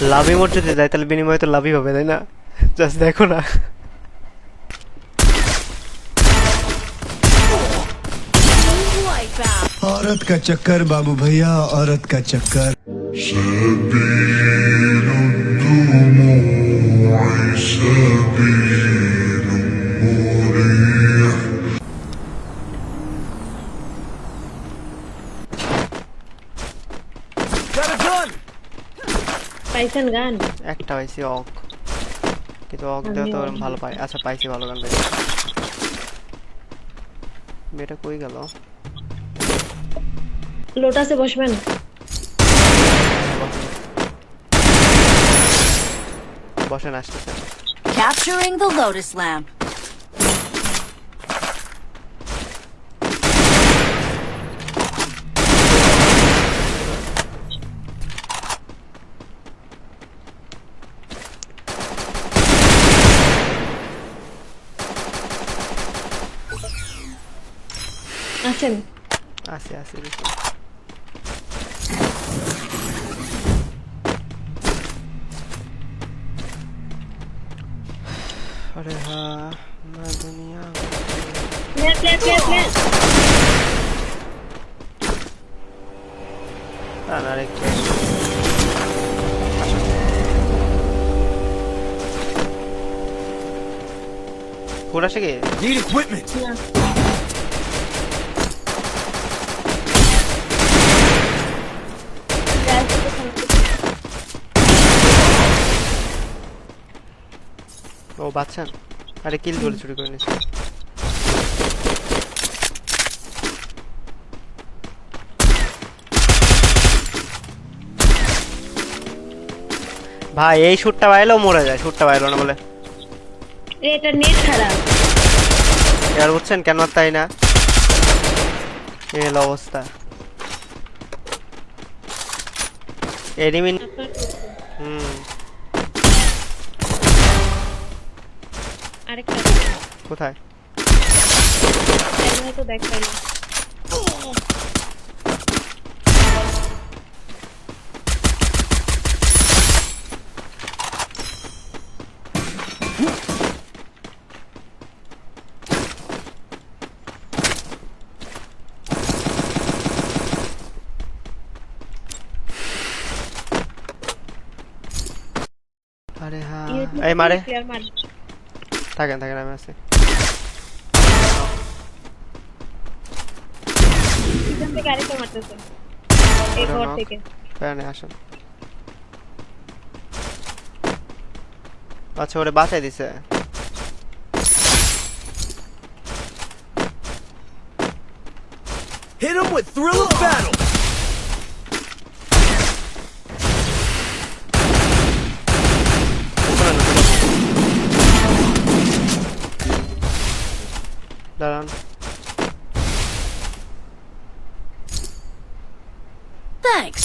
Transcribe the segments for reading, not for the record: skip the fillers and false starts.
লাভি মোড যদি যায় তাহলে বিনিময়ে তো লাভই হবে, তাই না? জাস্ট দেখো না। औरत का चक्कर बाबू भैया, औरत का चक्कर। سبيل الدموع سبيل مريح পাইছেন গান? একটা পাইছি অক, কিন্তু অক দেওয়া তো ওরকম ভালো পাই। আচ্ছা পাইছি, ভালো গান পাইছি। মেয়েটা কই গেল? লোটাসে বসবেন। বসেন, আসতেছে। Capturing the Lotus Lamp. আছেন? আসি আসি। अरे हाँ मैं दुनिया প্লেট প্লেট প্লেট প্লেট। আরেকটা পুরা সে কি Need equipment. না ও বাচ্চান। আরে কিল বলে চুরি করে নিছে। ভাই এই শুটটা বাইলেও মরে যায়, শুটটা বাইলো না বলে। এটা নেট খারাপ। এবার বুঝছেন কেন তাই না? এই হলো অবস্থা। এনিমিন আরেকটা কোথায়? হয়তো ব্যাক পাইলো। আরে হ্যাঁ এই মারে প্লেয়ার মার। থাকেন থাকেন, আমি আছি। পিছন থেকে আরেকটা মারতেছে এই ঘর থেকে। প্যানে আসেন। আচ্ছা ওরে বাঁচাই দিছে। Hit him with thrill of battle. দাঁড়ান। Thanks.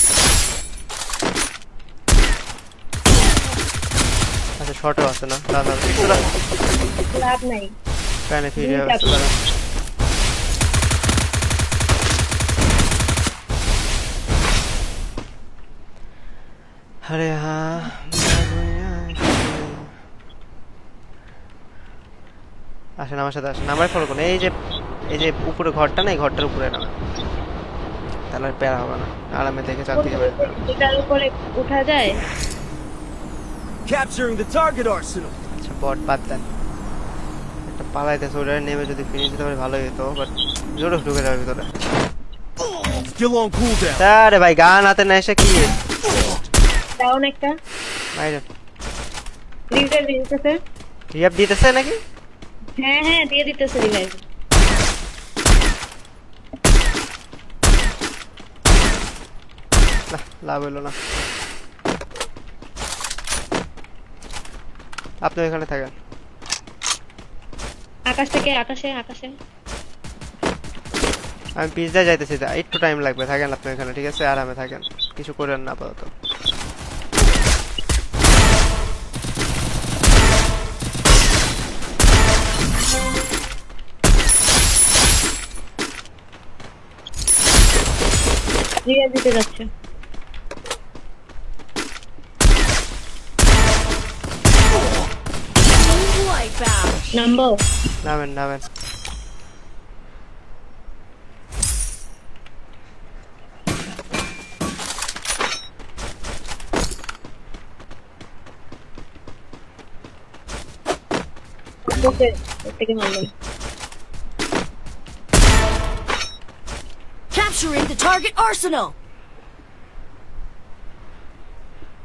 আচ্ছা শর্টও আছে না, দাঁড়ান লাভ নাই। প্যানে ফিরে আসছে। দাঁড়ান আরে হ্যাঁ আসেন আমার সাথে, আসেন আমার ফলো করুন। এই যে উপরে ঘরটা না, এই ঘরটার উপরে না, তাহলে আর প্যারা হবে না, আরামে দেখে চাকরি যাবে। এটার উপরে উঠা যায়। Capturing the target arsenal. আচ্ছা বট বাদ দেন, একটা পালাইতেছে, ওটা নেমে যদি ফিনিশ দিতে পারে ভালোই হতো, বাট জোরে ঢুকে যাবে ভিতরে। Still on cooldown. আরে ভাই গান হাতে না এসে কি ডাউন একটা। বাইরে রিভাইভ দিতেছে। রিয়াব দিতেছে নাকি? হ্যাঁ হ্যাঁ দিয়ে দিতেছে রিভাইভ। না লাভ হইলো না। আপনি এখানে থাকেন। আকাশ থেকে আকাশে আকাশে। আমি পিজ্জা যাইতেছি, একটু টাইম লাগবে, থাকেন আপনি এখানে, ঠিক আছে? আরামে থাকেন, কিছু করেন না আপাতত। রিয়া দিতে যাচ্ছে। নাম্বার নামেন ওকে থেকে মারলো Capturing the target arsenal.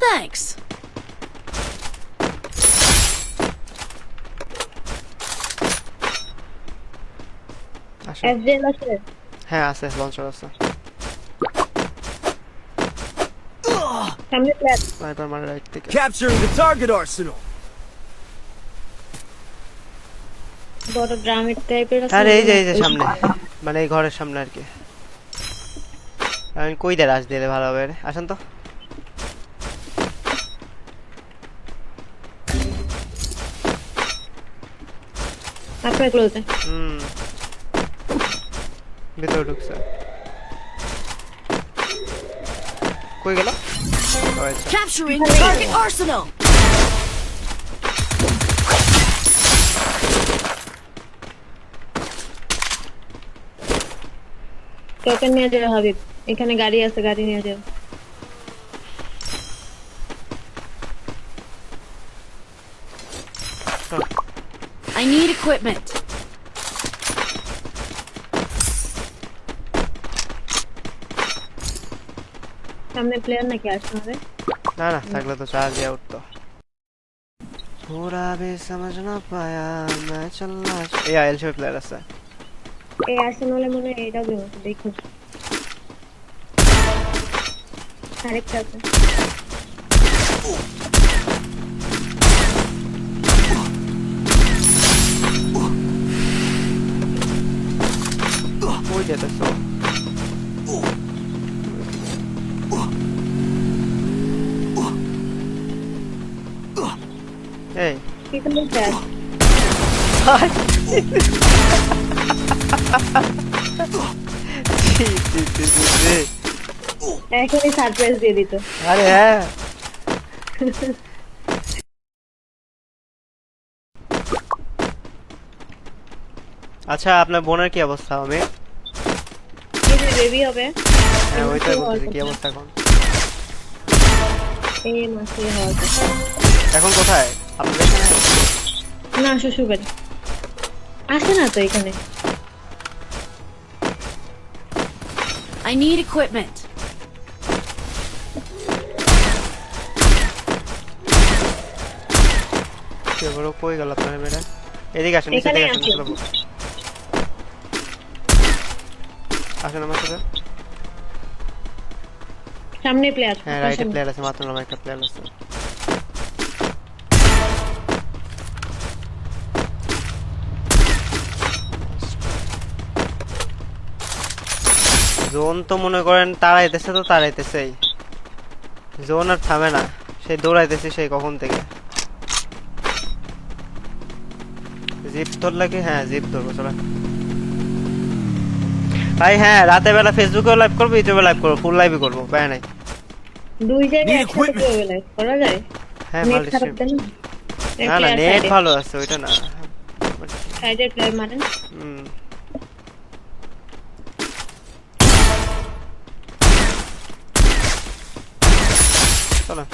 Thanks. আসো এফজেল আছে হ্যাঁ আছে লঞ্চার আছে সামনে প্লেয়ার স্নাইপার মারে রাইট থেকে Capturing the target arsenal. বড় ড্রামের টাইপের আছে আরে এই যে সামনে মানে এই ঘরের সামনে আর কি আমি কই দিয়ে রাশ দিলে ভালো হবে রে আসেন তো আপনার ক্লোজে ভিতরে ঢুকছে কই গেল ও আচ্ছা Capturing the target arsenal. Token নিয়ে যাও হাবিব এখানে গাড়ি আছে গাড়ি নিয়ে যাও I need equipment. সামনে প্লেয়ার নাকি আসতে হবে না না থাকলে তো চার্জ দিয়ে উঠতো पूरा भी समझ ना पाया मैं चलना ये आयल शो प्लेयर আছে এই আর্সেনালে মনে হয় এটা গেম আছে দেখো আরেকটা আছে কই যেতেছো এই কি করে প্লেয়ার এখনই সারপ্রাইজ দিয়ে দিত আরে হ্যাঁ আচ্ছা আপনার বোনের কি অবস্থা হবে এই যে বেবি হবে হ্যাঁ ওইটাই বলতেছি কি অবস্থা এখন এই মাসে হবে এখন কোথায় আপনার এখানে না শ্বশুর বাড়ি আসে না তো এখানে I need equipment. কে বড় কই গেল আপনার মেয়েটা এদিকে আসেন নিচে এখানে থেকে আসেন আছে। চলো আসেন আমার সাথে সামনে প্লেয়ার হ্যাঁ রাইটে প্লেয়ার আছে মাত্র নামে একটা প্লেয়ার আছে জোন তো মনে করেন তাড়াইতেছে তো তাড়াইতেছেই জোন আর থামে না সেই দৌড়াইতেছে সেই কখন থেকে জিপ ধরলে কি হ্যাঁ জিপ ধরবো চলো ভাই হ্যাঁ রাতে বেলা ফেসবুকেও লাইভ করবো ইউটিউবে লাইভ করবো ফুল লাইভই করবো প্যারা নাই দুই জায়গায় Need একসাথে equipment. কিভাবে লাইভ করা যায় হ্যাঁ নেট ভালো খারাপ দেন না না নেট ভালো আছে ওইটা না সাইডের প্লেয়ার মারেন হুম চলো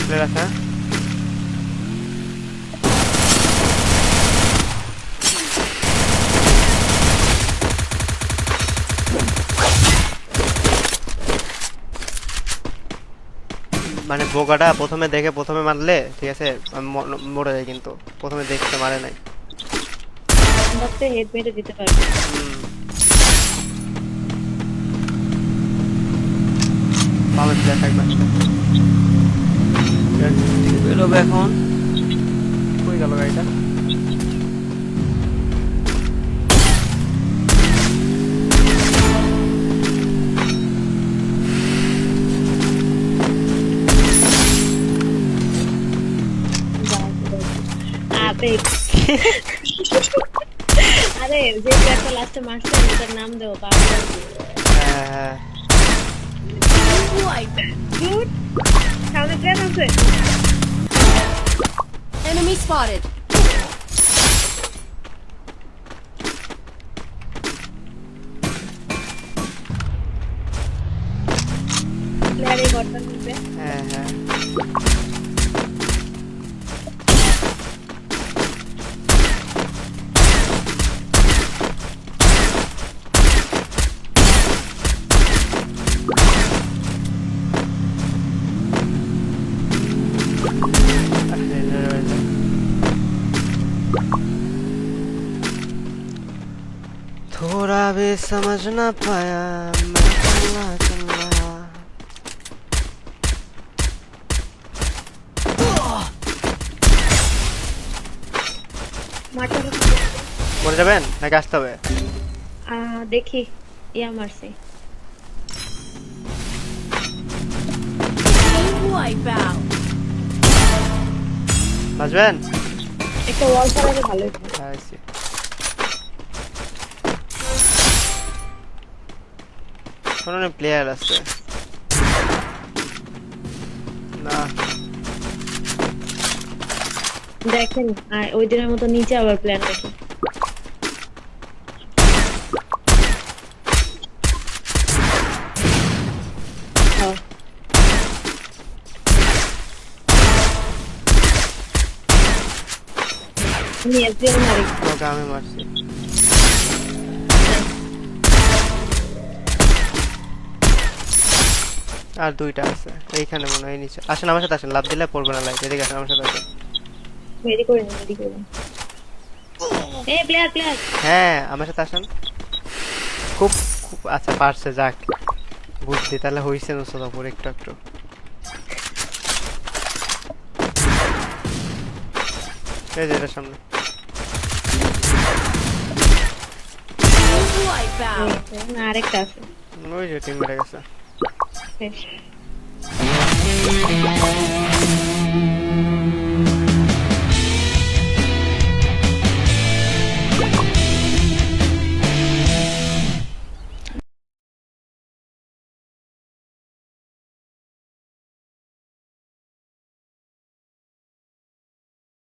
প্লেয়ার আছে হ্যাঁ? মানে বোকাটা প্রথমে দেখে প্রথমে মারলে ঠিক আছে আমি মরে যাই কিন্তু প্রথমে দেখতে মারে নাই ভাবতে হেড মেরে দিতে পারবে পাবে প্লেয়ার থাকবে বেরোবে এখন কই গেল গাড়িটা আবেগ আরে যে প্লেয়ারটা লাস্টে মারছে ওটার নাম দেও বাবা হ্যাঁ Wipe. Dude, সামনে প্লেন আছে। Enemy spotted. প্লেয়ার এই ঘরটার মধ্যে। হ্যাঁ হ্যাঁ थोड़ा भी समझ ना पाया मैं चला चला মারটা মরে যাবেন নাকি আসতে হবে দেখি ইয়া মারছে। Wipe out. বাঁচবেন একটা ওয়াল চালালে ভালো হতো। আইসি কোনো প্লেয়ার আছে না দেখেন আর ওই দিনের মতো নিচে আবার প্ল্যান দেখি। হ্যাঁ। আমি এসবিএল মারি। ওকে আমি মারছি আর দুইটা আছে এইখানে মনে হয় নিচে আসেন আমার সাথে আসেন লাভ দিলে পড়বে না লাইট এদিকে আসেন আমার সাথে আসেন মেডি করে নি মেডি করে নি। এই প্লেয়ার হ্যাঁ আমার সাথে আসেন খুব খুব আচ্ছা পারছে যাক বুঝলি তাহলে হইছে নুসরাত আপুর একটু একটু এই যে এটার সামনে Wipe out. না আরেকটা আছে। ওই যে টিম মেরে গেছে শেষ।